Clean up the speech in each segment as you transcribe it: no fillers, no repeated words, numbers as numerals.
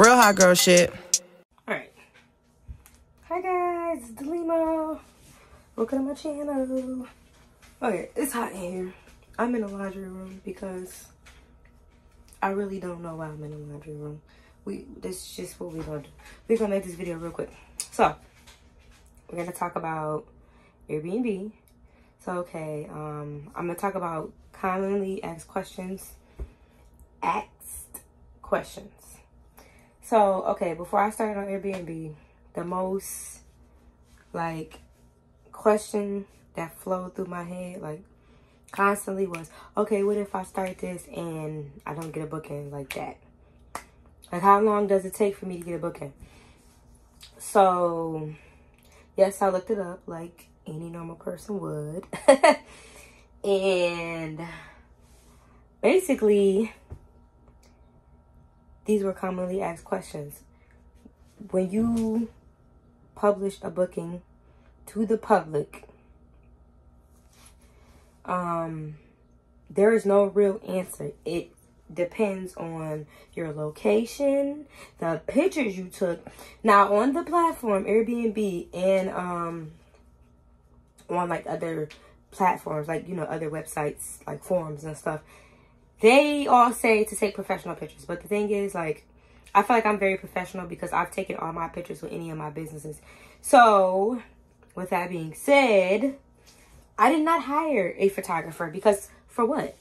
Real hot girl shit. Alright. Hi guys, it's Delimo. Welcome to my channel. Okay, it's hot in here. I'm in the laundry room because I really don't know why I'm in the laundry room. This is just what we're gonna do. We're gonna make this video real quick. So, we're gonna talk about Airbnb. So, okay, I'm gonna talk about commonly asked questions. So, okay, before I started on Airbnb, the most, like, question that flowed through my head, like, constantly was, okay, what if I start this and I don't get a booking like that? Like, how long does it take for me to get a booking? So, yes, I looked it up like any normal person would. And basically, these were commonly asked questions. When you publish a booking to the public, there is no real answer. It depends on your location, the pictures you took. Now, on the platform, Airbnb, and on like other platforms, like, you know, other websites, like forums and stuff, they all say to take professional pictures. But the thing is, like, I feel like I'm very professional because I've taken all my pictures with any of my businesses. So, with that being said, I did not hire a photographer because, for what?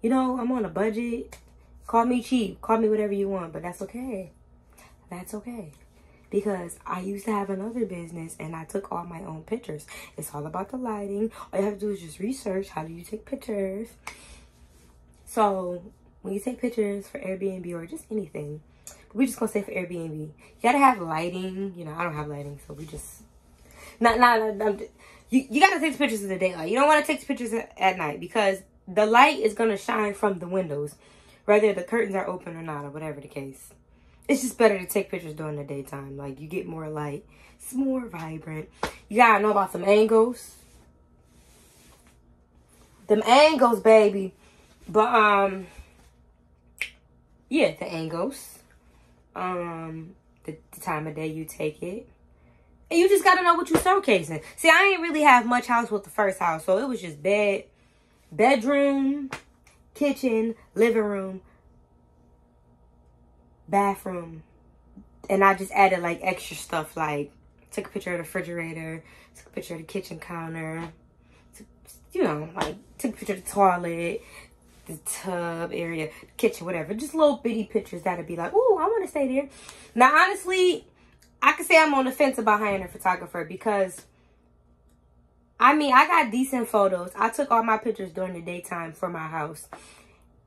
You know, I'm on a budget. Call me cheap. Call me whatever you want, but that's okay. That's okay. Because I used to have another business and I took all my own pictures. It's all about the lighting. All you have to do is just research, how do you take pictures? So, when you take pictures for Airbnb or just anything, we're just going to say for Airbnb, you got to have lighting. You know, I don't have lighting, so we just... You got to take pictures in the daylight. You don't want to take pictures at night because the light is going to shine from the windows, whether the curtains are open or not, or whatever the case. It's just better to take pictures during the daytime. Like, you get more light. It's more vibrant. You got to know about some angles. Them angles, baby. But, yeah, the angles. The time of day you take it. And you just got to know what you're showcasing. See, I ain't really have much house with the first house. So, it was just bedroom, kitchen, living room, bathroom. And I just added, like, extra stuff. Like, took a picture of the refrigerator. Took a picture of the kitchen counter. You know, like, took a picture of the toilet, the tub area, the kitchen, whatever. Just little bitty pictures that'd be like, ooh, I want to stay there. Now, honestly, I could say I'm on the fence about hiring a photographer because, I mean, I got decent photos. I took all my pictures during the daytime for my house.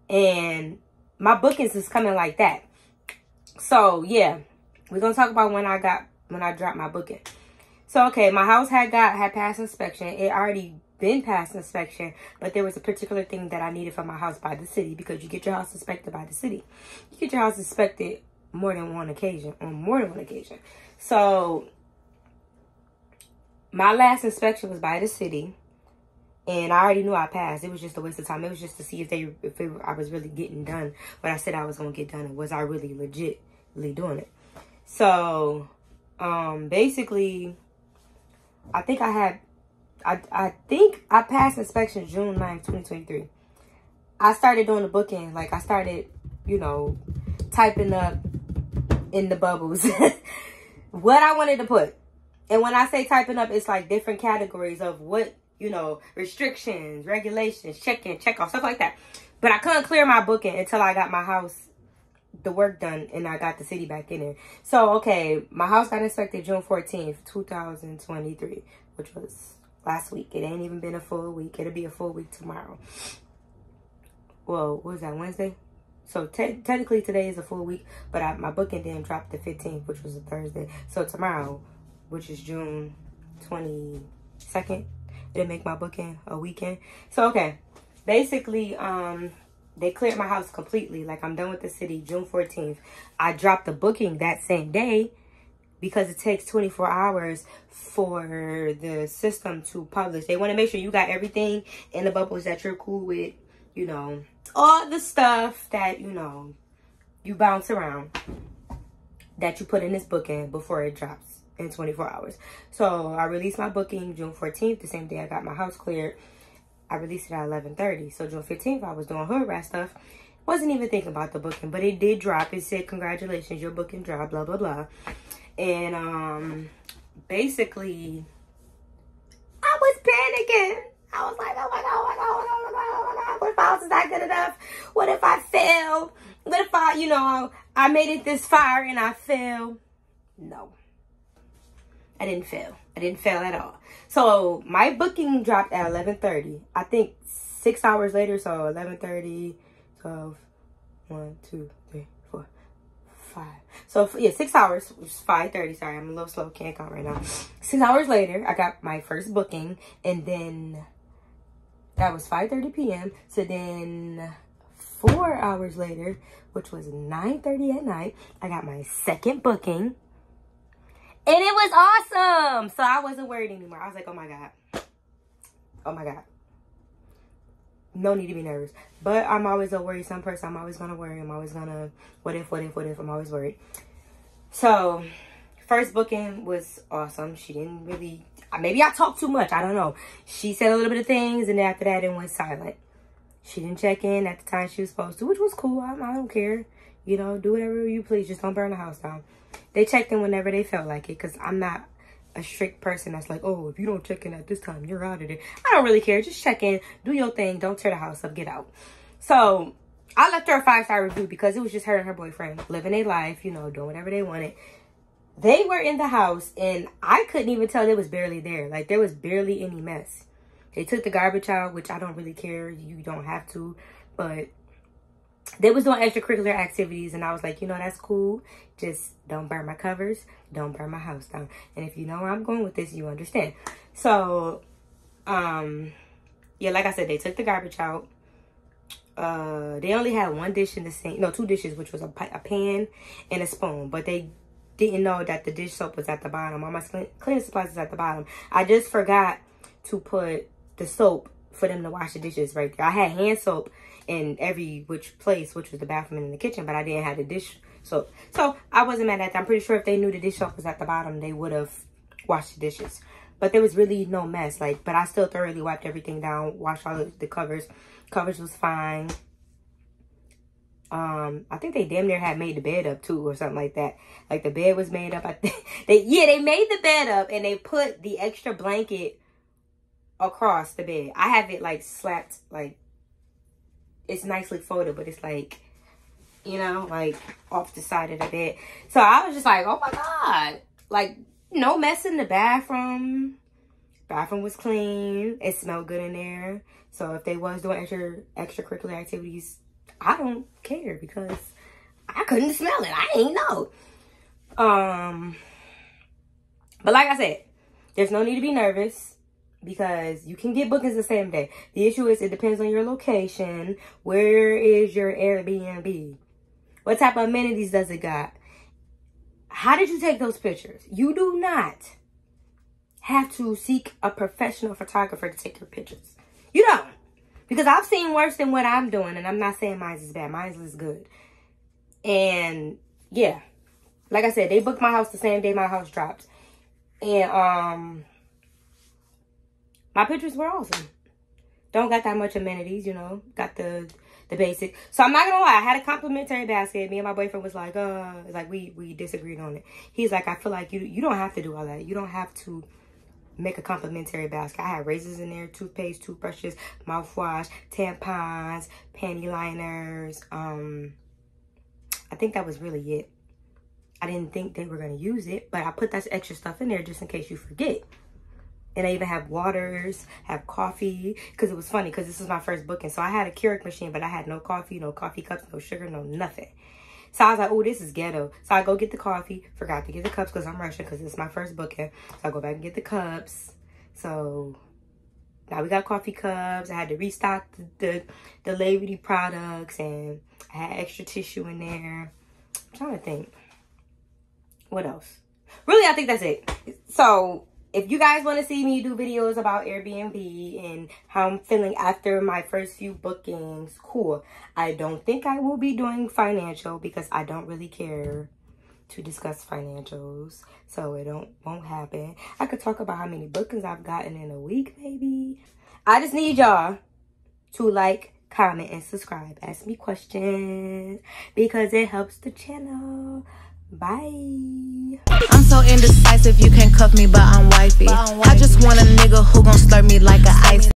And my bookings is coming like that. So, yeah. We're going to talk about when I dropped my booking. So, okay, my house had passed inspection. It already been past inspection, but there was a particular thing that I needed for my house by the city, because you get your house inspected by the city. You get your house inspected on more than one occasion. So, my last inspection was by the city, and I already knew I passed. It was just a waste of time. It was just to see if I was really getting done what I said I was going to get done, and was I really legitly doing it. So, basically, I think I passed inspection June 9th, 2023. I started doing the booking. Like, I started, you know, typing up in the bubbles what I wanted to put. And when I say typing up, it's like different categories of what, you know, restrictions, regulations, check-in, check-off, stuff like that. But I couldn't clear my booking until I got my house, the work done, and I got the city back in there. So, okay, my house got inspected June 14th, 2023, which was last week. It ain't even been a full week. It'll be a full week tomorrow. Well, what was that, Wednesday? So, technically, today is a full week, but my booking didn't drop the 15th, which was a Thursday. So, tomorrow, which is June 22nd, it'll make my booking a weekend. So, okay, basically, they cleared my house completely. Like, I'm done with the city June 14th. I dropped the booking that same day because it takes 24 hours for the system to publish. They want to make sure you got everything in the bubbles that you're cool with, you know, all the stuff that, you know, you bounce around. that you put in this booking before it drops in 24 hours. So I released my booking June 14th, the same day I got my house cleared. I released it at 11:30. So June 15th, I was doing hood rat stuff. Wasn't even thinking about the booking, but it did drop. It said, congratulations, your booking dropped, blah, blah, blah. And basically, I was panicking. I was like, oh my God, oh my God, oh my God, oh my God. What if I was not good enough? What if I fail? What if I, you know, I made it this far and I fail? No. I didn't fail. I didn't fail at all. So my booking dropped at 11:30. I think 6 hours later, so 11:30, 12, 1, 2, 3, 4, 5. So yeah, 6 hours, which is 5:30. Sorry, I'm a little slow. Can't count right now. 6 hours later, I got my first booking, and then that was 5:30 p.m. So then 4 hours later, which was 9:30 at night, I got my second booking. And it was awesome. So I wasn't worried anymore. I was like, oh my God. Oh my God. No need to be nervous. But I'm always a worrisome person. I'm always going to worry. I'm always going to, what if. I'm always worried. So, first booking was awesome. She didn't really, maybe I talked too much. I don't know. She said a little bit of things, and then after that, it went silent. She didn't check in at the time she was supposed to, which was cool. I don't care. You know, do whatever you please. Just don't burn the house down. They checked in whenever they felt like it, because I'm not a strict person that's like, oh, if you don't check in at this time, you're out of there. I don't really care. Just check in. Do your thing. Don't tear the house up. Get out. So I left her a 5-star review because it was just her and her boyfriend living their life, you know, doing whatever they wanted. They were in the house, and I couldn't even tell they was barely there. Like, there was barely any mess. They took the garbage out, which I don't really care. You don't have to. But they was doing extracurricular activities, and I was like, you know, that's cool. Just don't burn my covers. Don't burn my house down. And if you know where I'm going with this, you understand. So, yeah, like I said, they took the garbage out. They only had one dish in the sink. No, 2 dishes, which was a pan and a spoon. But they didn't know that the dish soap was at the bottom. All my cleaning supplies is at the bottom. I just forgot to put the soap for them to wash the dishes right there. I had hand soap in every which place, which was the bathroom and in the kitchen, but I didn't have the dish soap. So I wasn't mad at that. I'm pretty sure if they knew the dish soap was at the bottom, they would have washed the dishes. But there was really no mess. Like, but I still thoroughly wiped everything down, washed all the covers. Covers was fine. I think they damn near had made the bed up too, or something like that. Like, the bed was made up. I think they made the bed up, and they put the extra blanket across the bed. I have it like slapped, like it's nicely folded, but it's like, you know, like off the side of the bed. So I was just like, oh my God, like no mess in the bathroom. Bathroom was clean. It smelled good in there. So if they was doing extracurricular activities, I don't care because I couldn't smell it. I ain't know. But like I said, there's no need to be nervous because you can get bookings the same day. The issue is it depends on your location. Where is your Airbnb? What type of amenities does it got? How did you take those pictures? You do not have to seek a professional photographer to take your pictures. You don't. Because I've seen worse than what I'm doing, and I'm not saying mine is bad. Mine is good. And yeah, like I said, they booked my house the same day my house dropped. And my pictures were awesome. Don't got that much amenities, you know. Got the basic. So I'm not gonna lie, I had a complimentary basket. Me and my boyfriend was like, we disagreed on it. He's like, I feel like you don't have to do all that. You don't have to make a complimentary basket. I had razors in there, toothpaste, toothbrushes, mouthwash, tampons, panty liners. I think that was really it. I didn't think they were going to use it, but I put that extra stuff in there just in case you forget. And I even have waters, have coffee, because it was funny, because this was my first booking. So I had a Keurig machine, but I had no coffee cups, no sugar, no nothing. So I was like, oh, this is ghetto. So I go get the coffee. Forgot to get the cups because I'm rushing because it's my first booking. So I go back and get the cups. So now we got coffee cups. I had to restock the Lady products. And I had extra tissue in there. I'm trying to think. What else? Really, I think that's it. So if you guys want to see me do videos about Airbnb and how I'm feeling after my first few bookings, cool. I don't think I will be doing financial because I don't really care to discuss financials, so it won't happen. I could talk about how many bookings I've gotten in a week, maybe. I just need y'all to like, comment, and subscribe. Ask me questions because it helps the channel. Bye. I'm so indecisive, you can't cuff me, but I'm wifey. I just want a nigga who gon' slurp me like an ice.